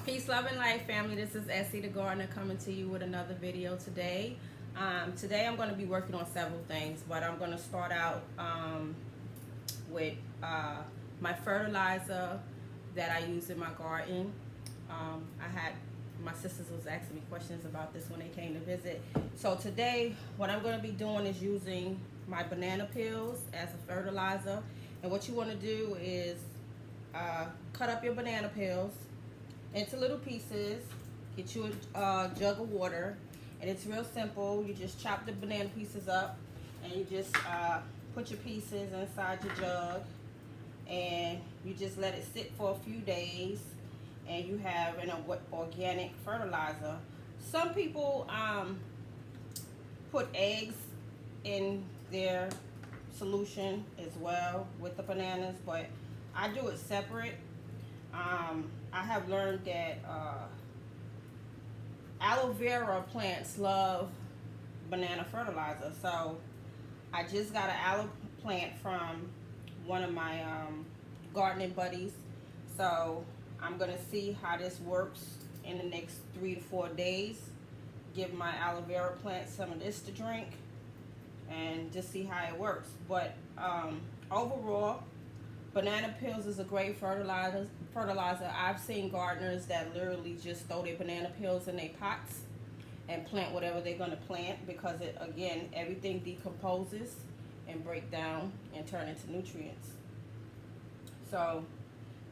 Peace, love, and life, family. This is Essie the Gardener coming to you with another video today. Today I'm going to be working on several things, but I'm going to start out with my fertilizer that I use in my garden. My sisters was asking me questions about this when they came to visit. So today what I'm going to be doing is using my banana peels as a fertilizer. And what you want to do is cut up your banana peels into little pieces. Get you a jug of water, and it's real simple. You just chop the banana pieces up, and you just put your pieces inside your jug, and you just let it sit for a few days, and you have an organic fertilizer. Some people put eggs in their solution as well with the bananas, but I do it separate. I have learned that aloe vera plants love banana fertilizer. So I just got an aloe plant from one of my gardening buddies. So I'm going to see how this works in the next 3 to 4 days. Give my aloe vera plant some of this to drink and just see how it works. But overall, banana peels is a great fertilizer. I've seen gardeners that literally just throw their banana peels in their pots and plant whatever they're going to plant, because it, again, everything decomposes and break down and turn into nutrients. So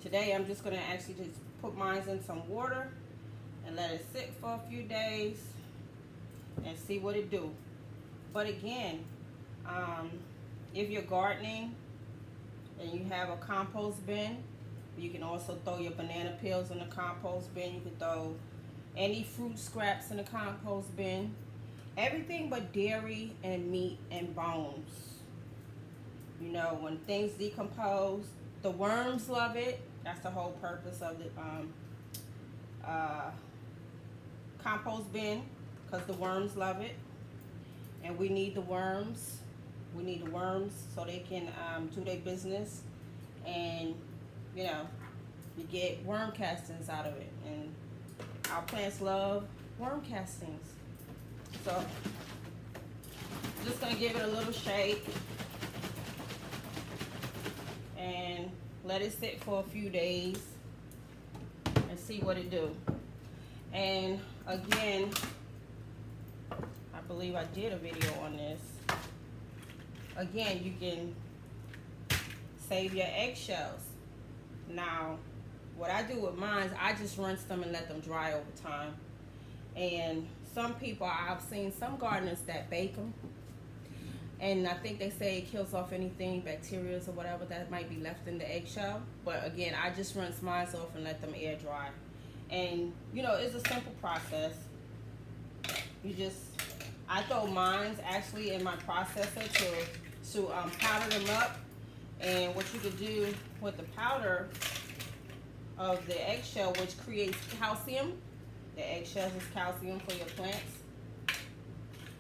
today I'm just going to actually just put mine in some water and let it sit for a few days and see what it do. But again, if you're gardening and you have a compost bin, you can also throw your banana peels in the compost bin. You can throw any fruit scraps in the compost bin. Everything but dairy and meat and bones. You know, when things decompose, the worms love it. That's the whole purpose of the compost bin, because the worms love it. And we need the worms. We need the worms so they can do their business, and you know, you get worm castings out of it, and our plants love worm castings. So I'm just gonna give it a little shake and let it sit for a few days and see what it do. And again, I believe I did a video on this. Again, you can save your eggshells. Now, what I do with mine is I just rinse them and let them dry over time. And some people, I've seen some gardeners that bake them, and I think they say it kills off anything, bacteria or whatever that might be left in the eggshell. But again, I just rinse mine off and let them air dry. And you know, it's a simple process. You just, I throw mines actually in my processor to powder them up. And what you could do with the powder of the eggshell, which creates calcium. The eggshells is calcium for your plants.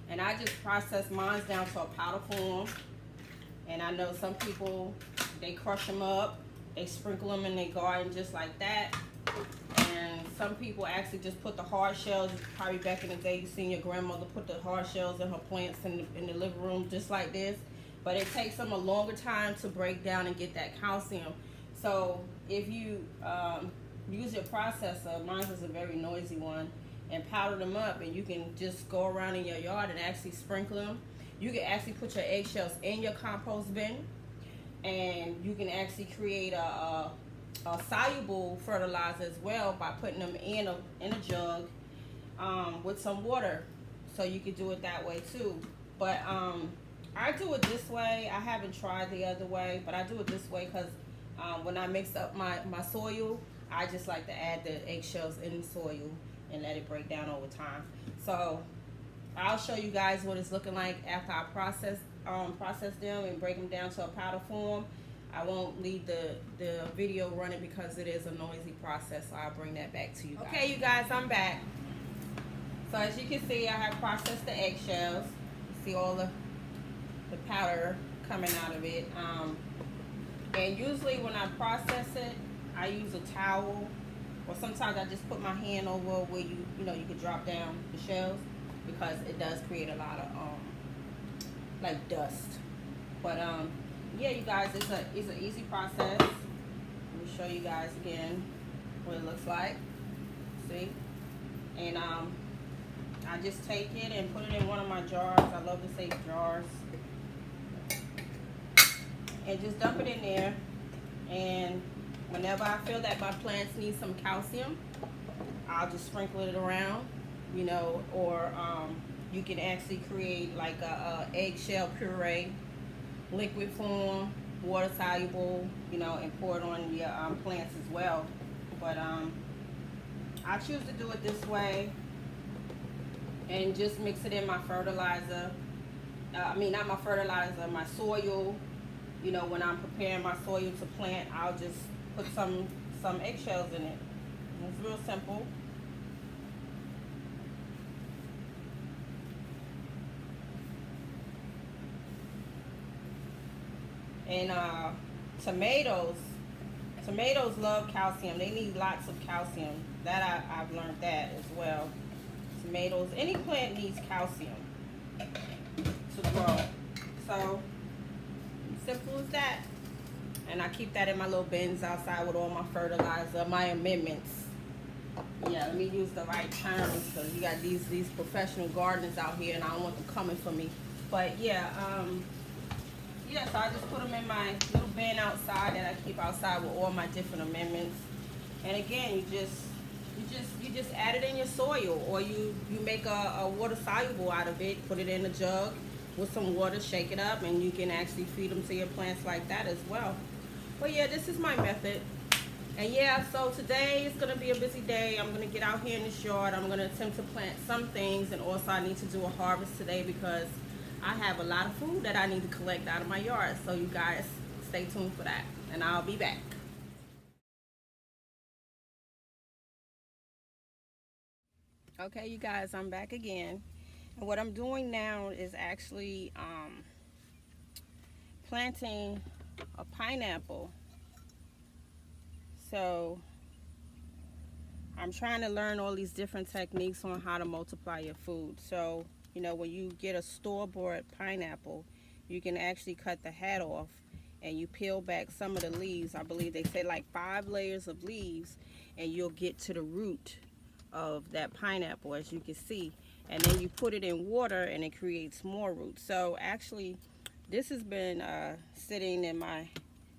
And I just process mine down to a powder form. And I know some people, they crush them up, they sprinkle them in their garden just like that. And some people actually just put the hard shells. Probably back in the day, you seen your grandmother put the hard shells in her plants in the living room just like this. But it takes them a longer time to break down and get that calcium. So if you use your processor, mine is a very noisy one, and powder them up, and you can just go around in your yard and actually sprinkle them. You can actually put your eggshells in your compost bin, and you can actually create a soluble fertilizer as well by putting them in a jug with some water. So you could do it that way too. But I do it this way. I haven't tried the other way, but I do it this way because when I mix up my soil, I just like to add the eggshells in the soil and let it break down over time. So I'll show you guys what it's looking like after I process them and break them down to a powder form. I won't leave the video running because it is a noisy process, so I'll bring that back to you guys. Okay, you guys, I'm back. So as you can see, I have processed the eggshells. You see all the powder coming out of it. And usually when I process it, I use a towel or sometimes I just put my hand over where you know you could drop down the shells, because it does create a lot of like dust. But yeah, you guys, it's an easy process. Let me show you guys again what it looks like. See, and I just take it and put it in one of my jars. I love to save jars, and just dump it in there. And whenever I feel that my plants need some calcium, I'll just sprinkle it around, you know, or you can actually create like a eggshell puree, liquid form, water soluble, you know, and pour it on your plants as well. But I choose to do it this way and just mix it in my fertilizer. I mean, not my fertilizer, my soil. You know, when I'm preparing my soil to plant, I'll just put some eggshells in it. It's real simple. And tomatoes love calcium. They need lots of calcium. That I've learned that as well. Tomatoes, any plant needs calcium to grow. So simple as that. And I keep that in my little bins outside with all my fertilizer, my amendments. Yeah, let me use the right terms, because you got these professional gardeners out here, and I don't want them coming for me. But yeah, yeah, so I just put them in my little bin outside that I keep outside with all my different amendments. And again, you just add it in your soil, or you make a water soluble out of it, put it in a jug with some water, shake it up, and you can actually feed them to your plants like that as well. But yeah, this is my method. And yeah, so today is going to be a busy day. I'm going to get out here in this yard. I'm going to attempt to plant some things, and also I need to do a harvest today because I have a lot of food that I need to collect out of my yard. So you guys stay tuned for that, and I'll be back. Okay, you guys, I'm back again. And what I'm doing now is actually planting a pineapple. So I'm trying to learn all these different techniques on how to multiply your food. So, you know, when you get a store-bought pineapple, you can actually cut the head off and you peel back some of the leaves. I believe they say like 5 layers of leaves, and you'll get to the root of that pineapple, as you can see. And then you put it in water and it creates more roots. So actually, this has been sitting in my,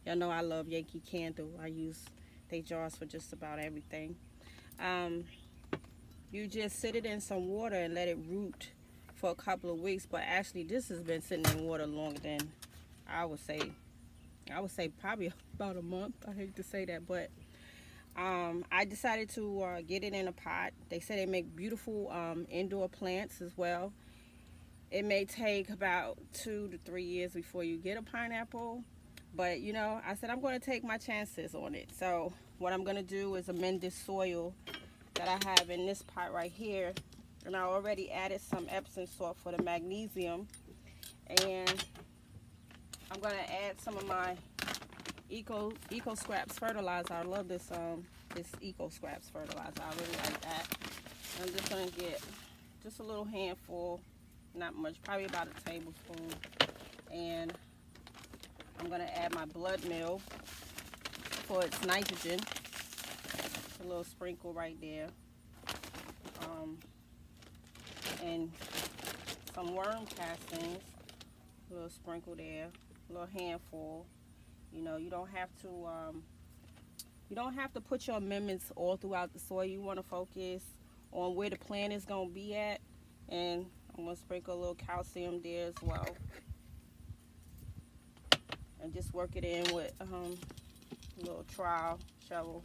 y'all know I love Yankee Candle. I use they jars for just about everything. You just sit it in some water and let it root for a couple of weeks. But actually, this has been sitting in water longer than I would say probably about a month. I hate to say that, but I decided to get it in a pot. They say they make beautiful indoor plants as well. It may take about 2 to 3 years before you get a pineapple, but you know, I said I'm going to take my chances on it. So what I'm going to do is amend this soil that I have in this pot right here, and I already added some Epsom salt for the magnesium, and I'm going to add some of my Eco Scraps fertilizer. I love this this Eco Scraps fertilizer. I really like that. I'm just going to get just a little handful, not much, probably about a tablespoon, and I'm going to add my blood meal for its nitrogen. A little sprinkle right there, and some worm castings, a little sprinkle there, a little handful. You know, you don't have to put your amendments all throughout the soil. You want to focus on where the plant is going to be at, and I'm going to sprinkle a little calcium there as well, and just work it in with a little trowel, shovel,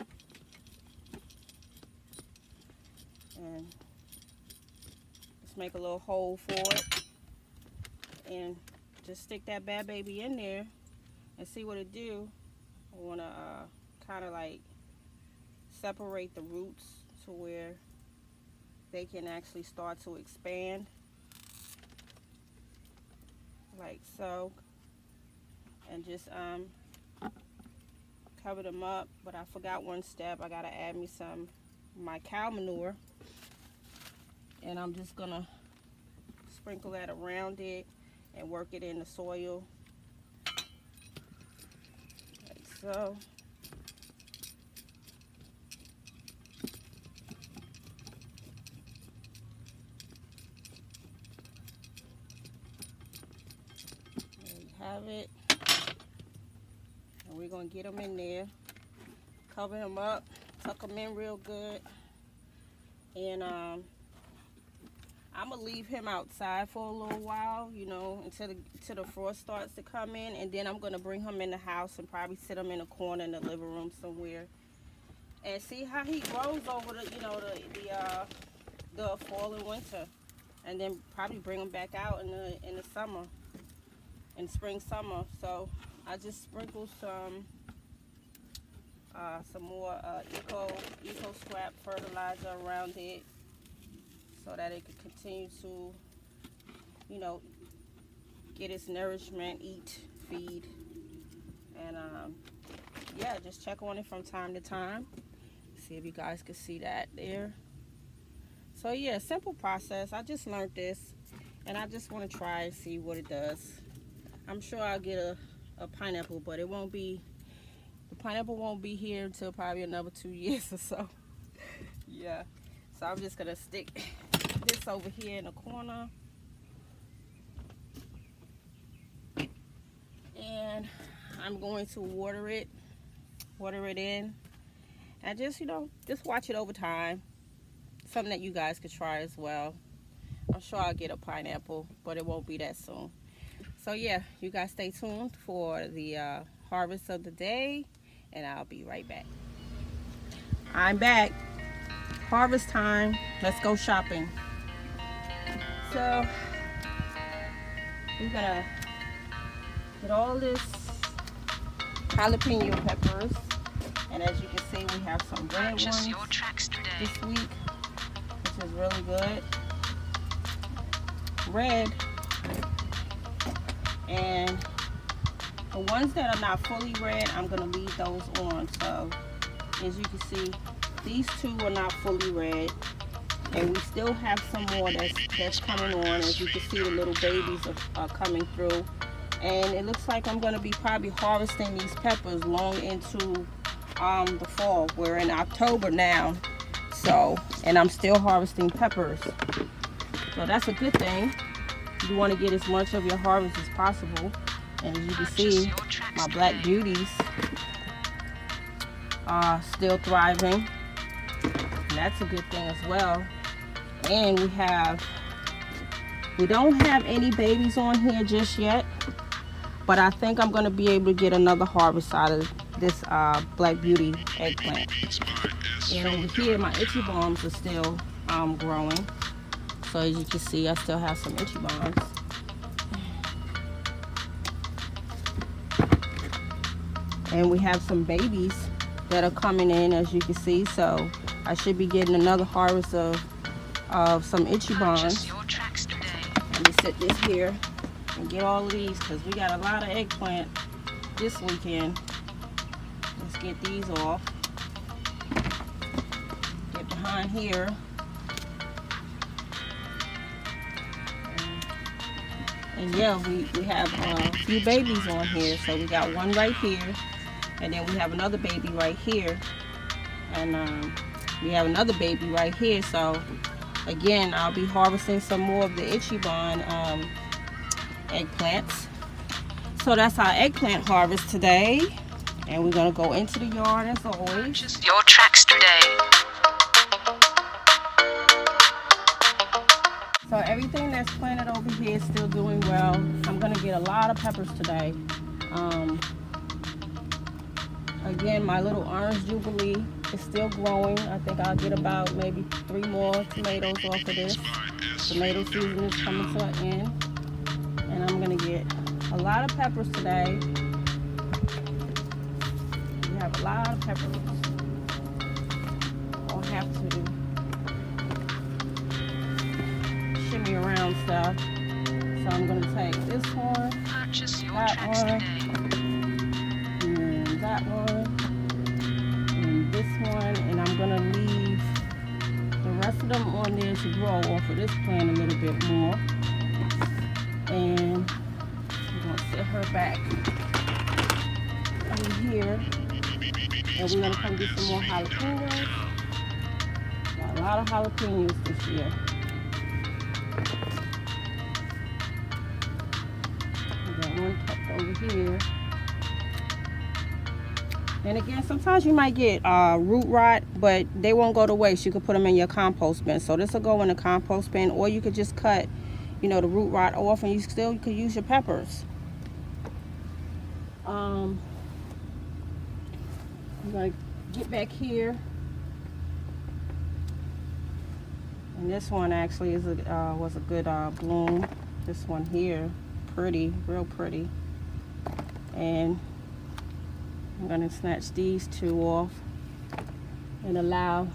and just make a little hole for it, and just stick that bad baby in there and see what it do. I want to kind of like separate the roots to where they can actually start to expand, like so, and just cover them up. But I forgot one step. I gotta add me some my cow manure, and I'm just gonna sprinkle that around it and work it in the soil like so. There you have it. And we're gonna get them in there, cover them up, tuck them in real good, and I'm gonna leave him outside for a little while, you know, until the frost starts to come in, and then I'm gonna bring him in the house and probably sit him in a corner in the living room somewhere, and see how he grows over the, you know, the fall and winter, and then probably bring him back out in the summer, in spring summer. So I just sprinkled some more eco scrap fertilizer around it, so that it could continue to, you know, get its nourishment, eat, feed, and yeah, just check on it from time to time. See if you guys can see that there. So yeah, simple process. I just learned this, and I just want to try and see what it does. I'm sure I'll get a pineapple, but it won't be, the pineapple won't be here until probably another 2 years or so. Yeah, so I'm just gonna stick this over here in the corner, and I'm going to water it in, and just, you know, just watch it over time. Something that you guys could try as well. I'm sure I'll get a pineapple, but it won't be that soon. So yeah, you guys stay tuned for the harvest of the day, and I'll be right back. I'm back. Harvest time. Let's go shopping. So we're gonna get all this jalapeno peppers, and as you can see, we have some red ones this week, which is really good. Red, and the ones that are not fully red, I'm gonna leave those on. So as you can see, these two are not fully red, and we still have some more that's coming on. As you can see, the little babies are coming through, and it looks like I'm going to be probably harvesting these peppers long into the fall. We're in October now, so, and I'm still harvesting peppers, so that's a good thing. You want to get as much of your harvest as possible, and as you can see, my black beauties are still thriving. That's a good thing as well. And we don't have any babies on here just yet, but I think I'm going to be able to get another harvest out of this black beauty eggplant. And over here, my itchy bombs are still growing. So as you can see, I still have some itchy bombs. And we have some babies that are coming in, as you can see. So I should be getting another harvest of some itchy bombs. Let me set this here and get all of these, because we got a lot of eggplant this weekend. Let's get these off. Get behind here. And yeah, we have a few babies on here. So we got one right here, and then we have another baby right here, and we have another baby right here. So again, I'll be harvesting some more of the Ichiban eggplants. So that's our eggplant harvest today, and we're gonna go into the yard as always. Just your tracks today. So everything that's planted over here is still doing well. I'm gonna get a lot of peppers today. Again, my little orange jubilee is still growing. I think I'll get about maybe 3 more tomatoes off of this. Tomato season is coming to an end, and I'm gonna get a lot of peppers today. We have a lot of peppers. I'll have to shimmy around stuff. So I'm gonna take this one, that one, and that one, and this one, and I'm gonna leave rest of them on there to grow off of this plant a little bit more. And I'm going to set her back over here. And we're going to come get some more jalapenos. Got a lot of jalapenos this year. We got one tucked over here. And again, sometimes you might get root rot, but they won't go to waste. You could put them in your compost bin. So this will go in the compost bin, or you could just cut, you know, the root rot off, and you could use your peppers. I'm gonna get back here, and this one actually is was a good bloom. This one here, pretty, real pretty. And I'm gonna snatch these two off and allow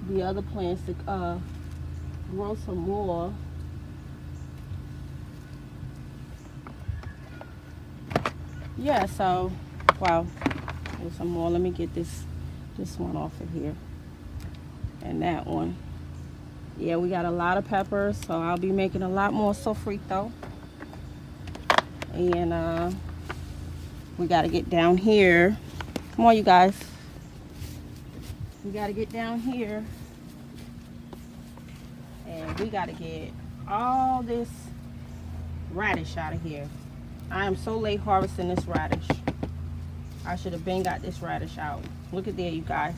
the other plants to grow some more. Yeah, so wow, there's some more. Let me get this one off of here, and that one. Yeah, we got a lot of peppers, so I'll be making a lot more sofrito. And we got to get down here. Come on, you guys. We got to get down here. And we got to get all this radish out of here. I am so late harvesting this radish. I should have been got this radish out. Look at there, you guys.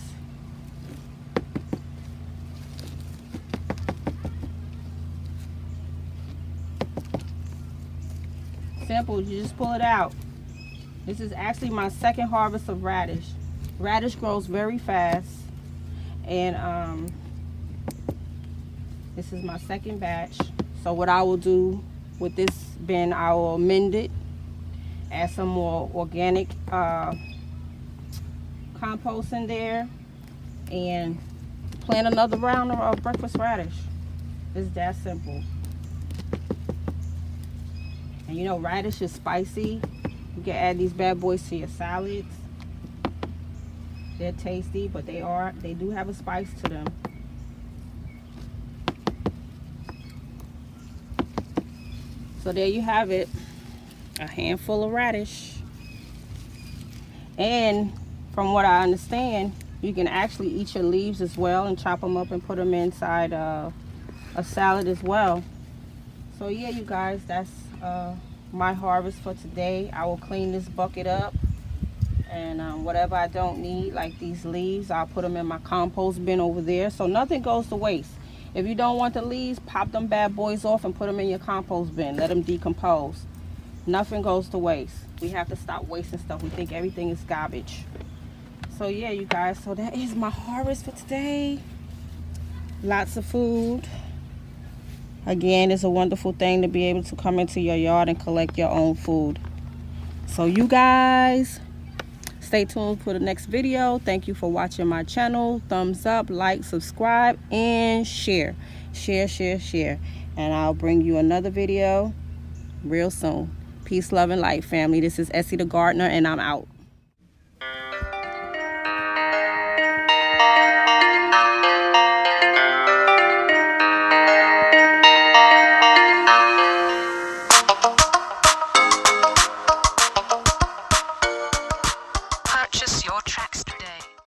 Simple, you just pull it out. This is actually my second harvest of radish. Radish grows very fast, and this is my second batch. So what I will do with this bin, I will amend it, add some more organic compost in there, and plant another round of breakfast radish. It's that simple. And you know, radish is spicy. You can add these bad boys to your salads. They're tasty, but they do have a spice to them. So there you have it, a handful of radish. And from what I understand, you can actually eat your leaves as well and chop them up and put them inside a salad as well. So yeah, you guys, that's my harvest for today. I will clean this bucket up, and whatever I don't need, like these leaves, I'll put them in my compost bin over there, so nothing goes to waste. If you don't want the leaves, pop them bad boys off and put them in your compost bin. Let them decompose. Nothing goes to waste. We have to stop wasting stuff. We think everything is garbage. So yeah, you guys, so that is my harvest for today. Lots of food. Again, it's a wonderful thing to be able to come into your yard and collect your own food. So you guys, stay tuned for the next video. Thank you for watching my channel. Thumbs up, like, subscribe, and share. Share. And I'll bring you another video real soon. Peace, love, and light, family. This is Essie the Gardener, and I'm out.